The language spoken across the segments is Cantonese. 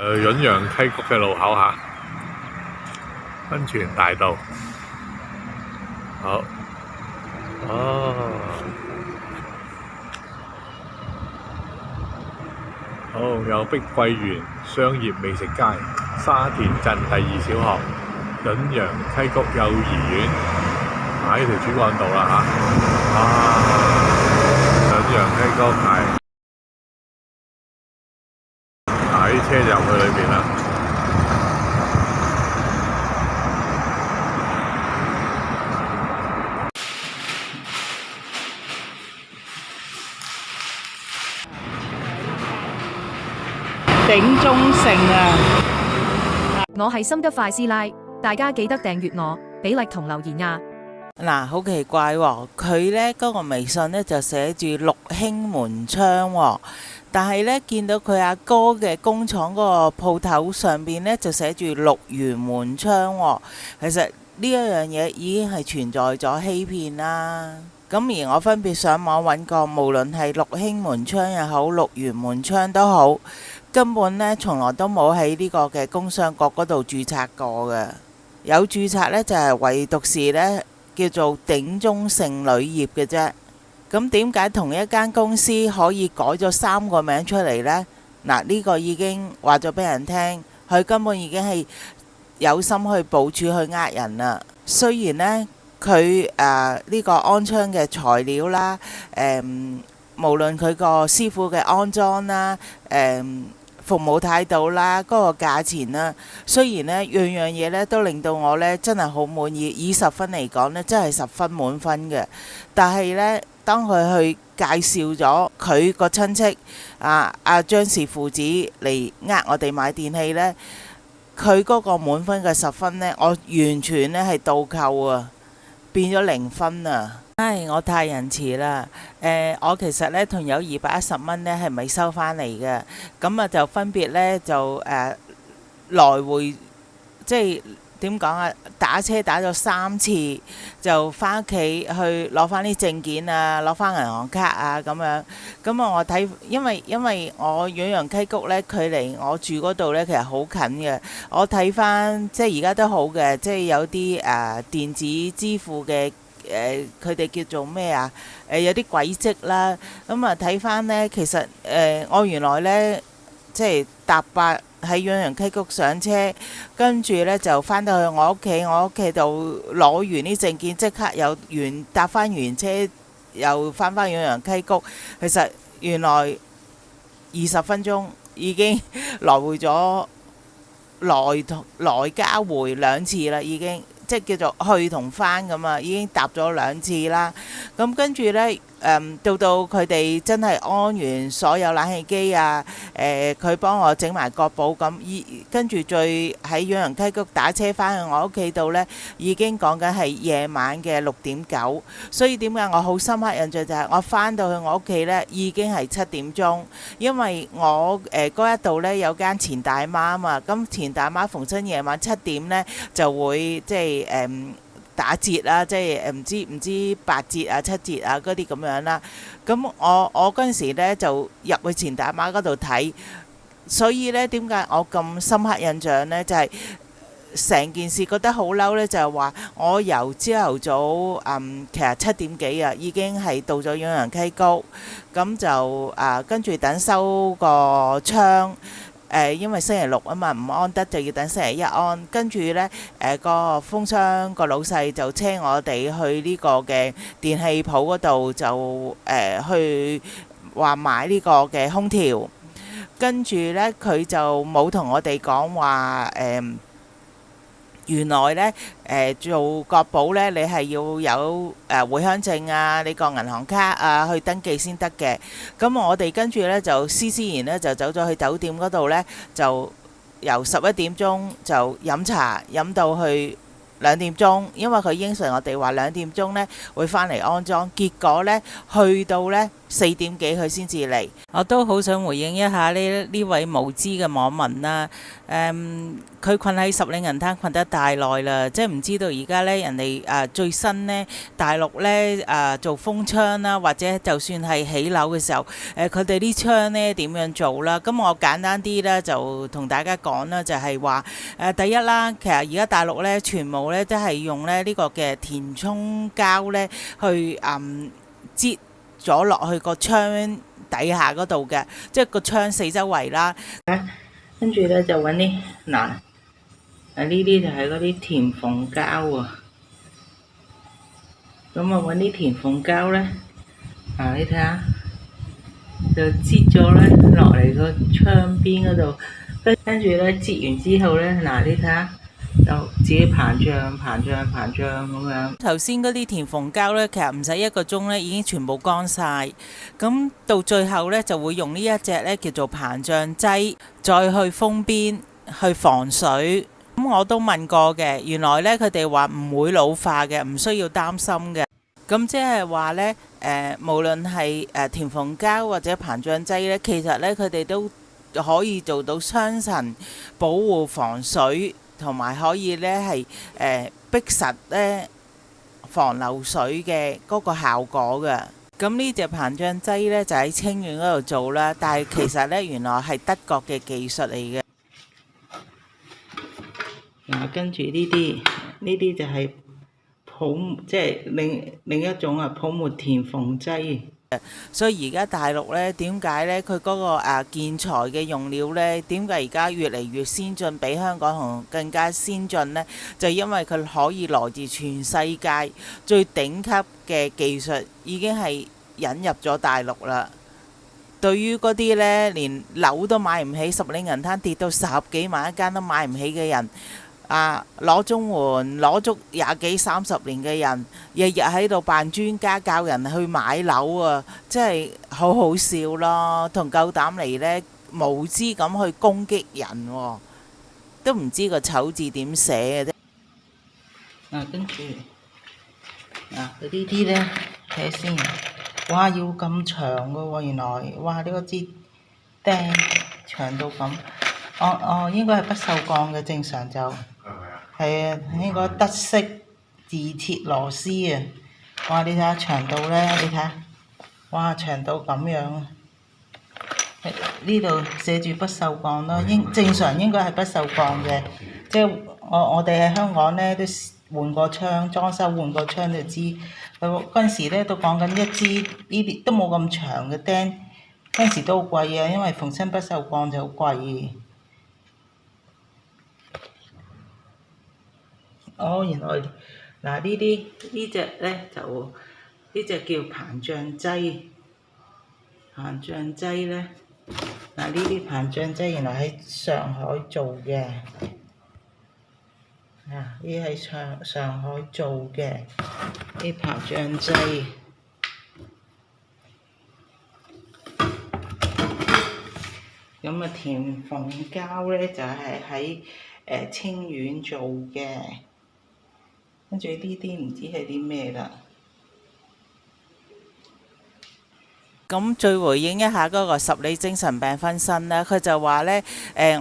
閏陽溪谷嘅路口下，溫泉大道。好，好有碧桂園商業美食街、沙田鎮第2小學、閏陽溪谷幼兒園，呢條主幹道啦閏陽溪谷啲車就入去裏邊啦。頂中城啊！我係心急快師奶，大家記得訂閱我，俾力同留言啊！嗱，好奇怪喎，佢呢嗰個微信呢就寫住六興門窗喎，但係呢見到佢阿哥嘅工廠嗰個鋪頭上邊呢就寫住六元門窗喎。其實呢一樣嘢已經係存在咗欺騙啦。咁而我分別上網揾過，無論係六興門窗又好，六元門窗都好，根本呢從來都冇喺呢個嘅工商局嗰度註冊過嘅。有註冊呢就係唯獨是呢叫做鼎中盛鋁業嘅啫。咁點解同一間公司可以改咗3個名出嚟呢？嗱，呢個已經話咗俾人聽，佢根本已經係有心去部署去呃人啦。雖然呢，佢呢個安窗嘅材料啦，無論佢個師傅嘅安裝啦，服務態度啦，嗰個價錢啦，雖然呢樣樣嘢呢都令到我呢真係好滿意，以10分嚟講呢真係10分滿分嘅。但係呢，當佢去介紹咗佢個親戚張氏父子嚟我哋買電器呢，佢嗰個滿分嘅10分呢，我完全呢係倒扣啊，變咗0分啊！唉，我太仁慈啦。我其實呢，同有210蚊呢係咪收返嚟嘅？咁就分別呢，就來回即係點講啊？打車打咗3次，就返屋企去攞返啲證件啊，攞返銀行卡啊咁樣。咁我睇，因為我閏陽溪谷呢，距離我住嗰度呢，其實好近嘅。我睇返即係而家都好嘅，即係有啲電子支付嘅。佢哋叫做咩啊？有啲軌跡啦，咁睇返呢，其實我原來呢，即係搭8喺閏陽溪谷上車，跟住呢就返到去我屋企度攞完啲證件，即刻又搭返完車，又返閏陽溪谷。其實原來20分鐘已經來回咗來加回2次啦，已經。即係叫做去同返咁啊，已經搭咗2次啦。咁跟住呢，到佢哋真係安完所有冷氣機啊，佢幫我整埋國寶咁，跟住再喺閏陽溪谷打車返去我屋企度呢，已經講緊係夜晚嘅6點9。所以點解我好深刻印象就係我返到去我屋企呢，已經係7點鐘，因為我嗰一度呢有間錢大媽啊嘛，咁錢大媽逢親夜晚7點呢就會即係打折啦，即係唔知8折啊、7折啊嗰啲咁樣啦。咁我嗰陣時呢就入去錢大媽嗰度睇，所以呢點解我咁深刻印象呢？就係成件事覺得好嬲呢，就係話我由朝頭早其實7點幾啊，已經係到咗閏陽溪谷，咁就跟住等收個窗。因為星期6啊嘛，唔安得就要等星期1安。跟住呢，個風箱個老細就車我哋去呢個嘅電器鋪嗰度，就去話買呢個嘅空調。跟住呢，佢就冇同我哋講話原來呢，做國寶呢，你係要有回鄉證啊，你個銀行卡啊去登記先得嘅。咁我哋跟住呢，就施然呢，就走咗去酒店嗰度呢，就由11點鐘就飲茶飲到去2點鐘，因為佢應承我哋話2點鐘呢會返嚟安裝。結果呢，去到呢4點幾佢先至嚟。我都好想回應一下呢位無知嘅網民啦。佢困喺十里銀灘困得太耐啦，即係唔知道而家呢，人哋最新呢，大陸呢做封窗啦，或者就算係起樓嘅時候，佢哋啲窗呢點樣做啦？咁我簡單啲呢，就同大家講啦，就係話第一啦，其實而家大陸呢，全部呢都係用呢個嘅填充膠呢去擠咗落去個窗底下嗰度嘅，即係個窗四周圍啦。跟住咧就揾啲呢啲就係嗰啲填縫膠啊。咁啊揾啲填縫膠咧，你睇下，就擠咗咧落嚟個窗邊嗰度，跟住咧擠完之後咧，你睇下。就自己膨脹咁樣。頭先嗰啲填縫膠呢，其實唔使1個鐘呢已經全部乾晒。咁到最後呢，就會用呢一隻呢叫做膨脹劑，再去封邊去防水。咁我都問過嘅，原來呢，佢哋話唔會老化嘅，唔需要擔心嘅。咁即係話呢，無論係填縫膠或者膨脹劑呢，其實呢，佢哋都可以做到雙層保護防水。同埋可以呢係逼實呢防漏水嘅嗰個效果嘅。咁呢隻膨脹劑呢，就喺清遠嗰度做啦，但係其實呢，原來係德國嘅技術嚟嘅。跟住呢啲就係即係另一種泡沫填縫劑。所以而家大陸呢，點解呢？佢嗰個建材嘅用料呢，點解而家越嚟越先進，比香港同更加先進呢？就因為佢可以來自全世界最頂級嘅技術，已經係引入咗大陸啦。對於嗰啲呢，連樓都買唔起，十里銀灘跌到10幾萬一間都買唔起嘅人。攞綜援攞足20幾30年嘅人，日日喺度扮專家教人去買樓啊！真係好好笑咯，同夠膽嚟呢，無知咁去攻擊人喎，都唔知個醜字點寫嘅啫。跟住佢呢啲呢，睇下先，哇要咁長嘅喎，原來哇呢個支釘長到咁，應該係不鏽鋼嘅，正常就。係啊，應該德式自鐵螺絲啊！哇，你睇下長度呢，你睇下，哇長到咁樣，呢度寫住不鏽鋼咯，正常應該係不鏽鋼嘅，即係我哋喺香港呢，都換過窗，裝修換過窗就知，嗰陣時呢，都講緊一支呢啲都冇咁長嘅釘，嗰陣時都好貴啊，因為逢親不鏽鋼就好貴。原來呢隻呢，就呢隻叫膨脹劑，膨脹劑呢，呢啲膨脹劑原來喺上海做嘅，呢啲喺上海做嘅啲膨脹劑，咁填縫膠呢，就係喺清遠做嘅。跟住呢啲唔知係啲咩啦。咁再回應一下嗰個十里精神病分身啦，佢就話呢，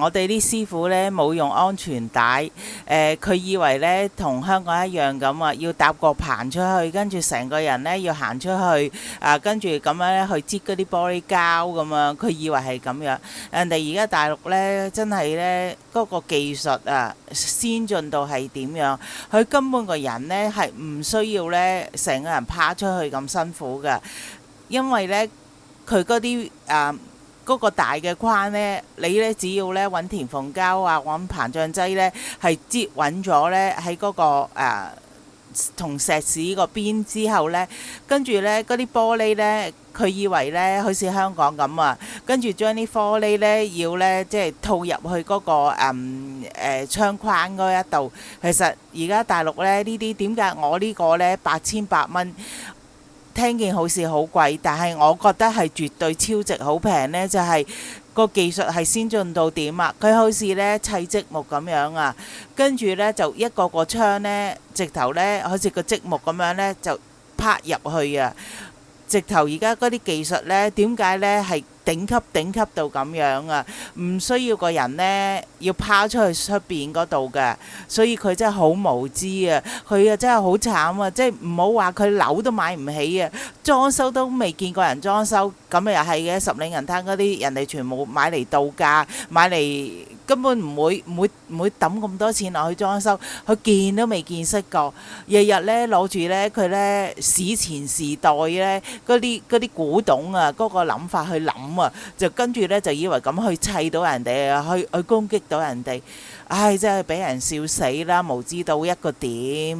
我哋啲師傅呢冇用安全帶，佢以為呢同香港一樣咁啊，要搭個棚出去，跟住成個人呢要行出去，跟住咁樣呢去擠嗰啲玻璃膠咁樣，佢以為係咁樣。人哋而家大陸呢，真係呢嗰個技術先進到係點樣？佢根本個人呢係唔需要呢成個人趴出去咁辛苦㗎。因為呢，佢嗰啲嗰個大嘅框呢，你呢只要呢揾填縫膠揾膨脹劑呢，係擠穩咗呢喺嗰個同石屎個邊之後呢，跟住呢嗰啲玻璃呢，佢以為呢好似香港咁啊，跟住將啲玻璃呢要呢即係套入去嗰個窗框嗰一度。其實而家大陸呢呢啲點解我呢個呢8800蚊？聽見好似好貴，但係我覺得係絕對超值好平呢，就係個技術係先進到點啊！佢好似呢砌積木咁樣啊，跟住呢就一個個窗呢，直頭呢好似個積木咁樣呢，就拍入去啊！直頭而家嗰啲技術呢，點解呢係頂級到咁樣啊？唔需要個人呢要拋出去出邊嗰度嘅，所以佢真係好無知啊！佢啊真係好慘啊！即係唔好話佢樓都買唔起啊，裝修都未見過人裝修，咁又係嘅。十里銀灘嗰啲人哋全部買嚟度假，買嚟根本唔會抌咁多錢落去裝修，佢見都未見識過，日日呢攞住呢佢呢史前時代呢嗰啲古董啊，嗰個諗法去諗啊，就跟住呢就以為咁去砌到人哋啊，去攻擊到人哋，唉，真係俾人笑死啦！無知到一個點，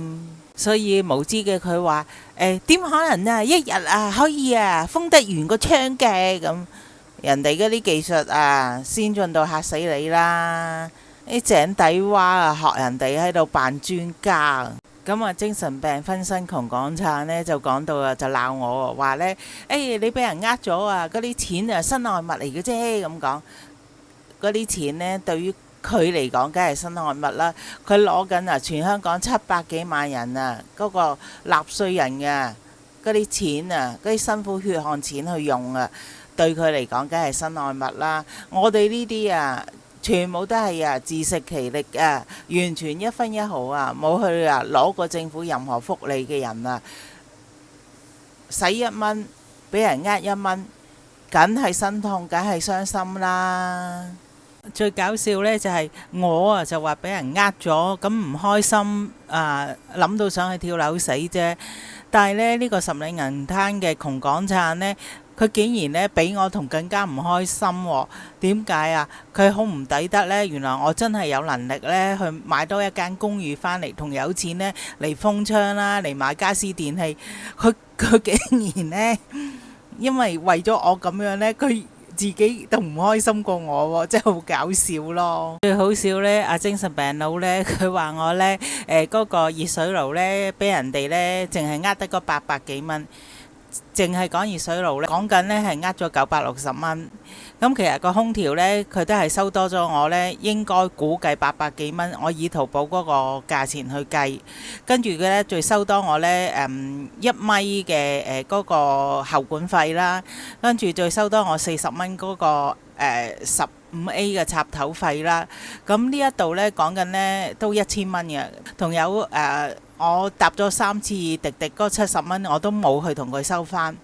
所以無知嘅佢話點可能啊，一日啊可以啊封得完個窗嘅咁。人哋嗰啲技術啊，先進到嚇死你啦！啲井底蛙啊，學人哋喺度扮專家。咁啊，精神病分身窮港燦呢，就講到啊，就鬧我話呢：「你俾人呃咗啊！嗰啲錢啊，身外物嚟嘅啫。」咁講嗰啲錢呢，對於佢嚟講，梗係身外物啦。佢攞緊啊，全香港700幾萬人啊，嗰個納稅人啊，嗰啲錢啊，嗰啲辛苦血汗錢去用啊。對佢嚟講，梗係身外物啦。我哋呢啲啊，全部都係啊自食其力啊，完全一分一毫啊，冇去啊攞過政府任何福利嘅人啊，使1蚊俾人呃1蚊，梗係心痛，梗係傷心啦。最搞笑呢，就係我啊就話俾人呃咗，咁唔開心啊，諗到想去跳樓死啫。但係呢，呢個十里銀灘嘅窮港燦呢，佢竟然呢比我同更加唔開心喎。點解啊？佢好唔抵得呢？原來我真係有能力呢去買多一間公寓返嚟，同有錢呢嚟封窗啦，嚟買家私電器。佢竟然呢，因為為咗我咁樣呢，佢自己都唔開心過我喎，真係好搞笑咯！最好笑呢，阿精神病佬呢，佢話我呢，嗰個熱水爐呢，俾人哋呢，淨係呃得嗰800幾蚊。淨係講熱水爐呢，講緊呢係呃咗960蚊。咁其實個空調呢，佢都係收多咗我呢，應該估計800幾蚊。我以淘寶嗰個價錢去計，跟住佢呢，再收多我呢1米嘅嗰個喉管費啦，跟住再收多我40蚊嗰個15A 嘅插頭費啦。咁呢一度呢，講緊呢都1000蚊嘅，仲有我搭咗3次滴滴嗰70蚊，我都冇去同佢收翻。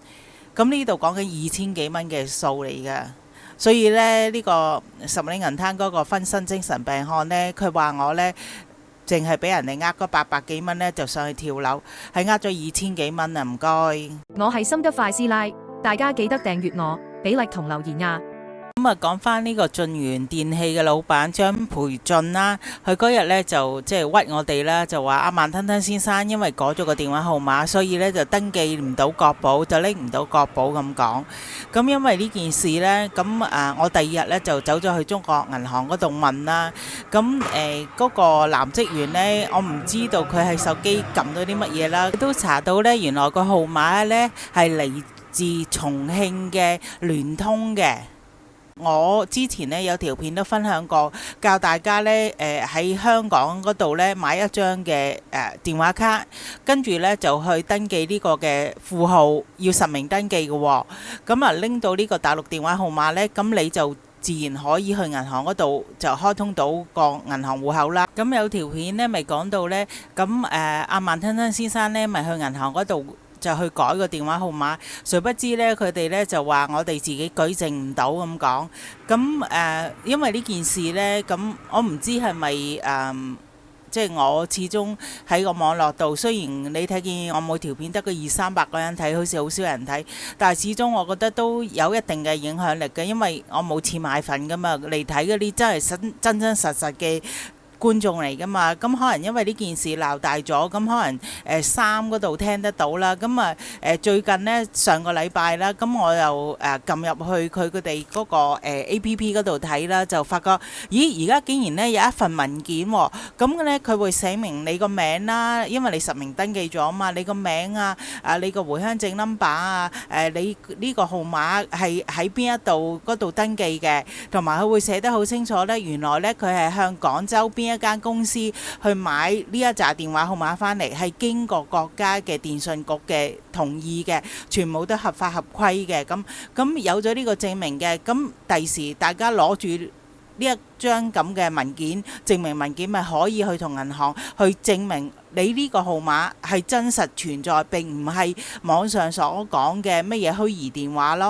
咁呢度講緊2000幾蚊嘅數嚟嘅，所以呢，呢個十里銀灘嗰個分身精神病漢呢，佢話我呢，淨係俾人哋呃嗰800幾蚊呢，就上去跳樓，係呃咗2000幾蚊啊！唔該。我係心急快師奶，大家記得訂閱我，俾力同留言啊！咁啊，講翻呢個晉源電器嘅老闆張培俊啦，佢嗰日呢就即係屈我哋啦，就話阿慢吞吞先生因為改咗個電話號碼，所以呢就登記唔到國保，就拎唔到國保咁講。咁因為呢件事呢，咁我第二日呢就走咗去中國銀行嗰度問啦。咁嗰個男職員呢，我唔知道佢喺手機撳到啲乜嘢啦，都查到呢，原來個號碼呢係嚟自重慶嘅聯通嘅。我之前呢有條片都分享過，教大家呢喺香港嗰度呢買一張嘅電話卡，跟住呢就去登記呢個嘅戶號，要實名登記嘅喎。咁啊拎到呢個大陸電話號碼呢，咁你就自然可以去銀行嗰度就開通到個銀行戶口啦。咁有條片呢咪講到呢，咁阿慢吞吞先生呢咪去銀行嗰度就去改個電話號碼，誰不知呢，佢哋呢就話我哋自己舉證唔到咁講。咁因為呢件事呢，咁我唔知係咪即係我始終喺個網絡度，雖然你睇見我每條片得個200-300個人睇，好似好少人睇，但係始終我覺得都有一定嘅影響力嘅，因為我冇錢買粉噶嘛，嚟睇嗰啲真係真實嘅觀眾嚟噶嘛，咁可能因為呢件事鬧大咗，咁可能3嗰度聽得到啦，咁最近呢，上個禮拜啦，咁我又撳入去佢哋嗰個APP 嗰度睇啦，就發覺咦而家竟然呢有一份文件喎，咁呢佢會寫明你個名啦，因為你實名登記咗嘛，你個名啊，你個回鄉證 number 啊，你呢個號碼係喺邊一度嗰度登記嘅，同埋佢會寫得好清楚呢，原來呢佢係向廣州邊邊一間公司去買呢一紮電話號碼翻嚟，係經過國家嘅電信局嘅同意嘅，全部都合法合規嘅。咁有咗呢個證明嘅，咁第時大家攞住呢一張咁嘅文件，證明文件咪可以去同銀行去證明你呢個號碼係真實存在，並唔係網上所講嘅乜嘢虛擬電話咯。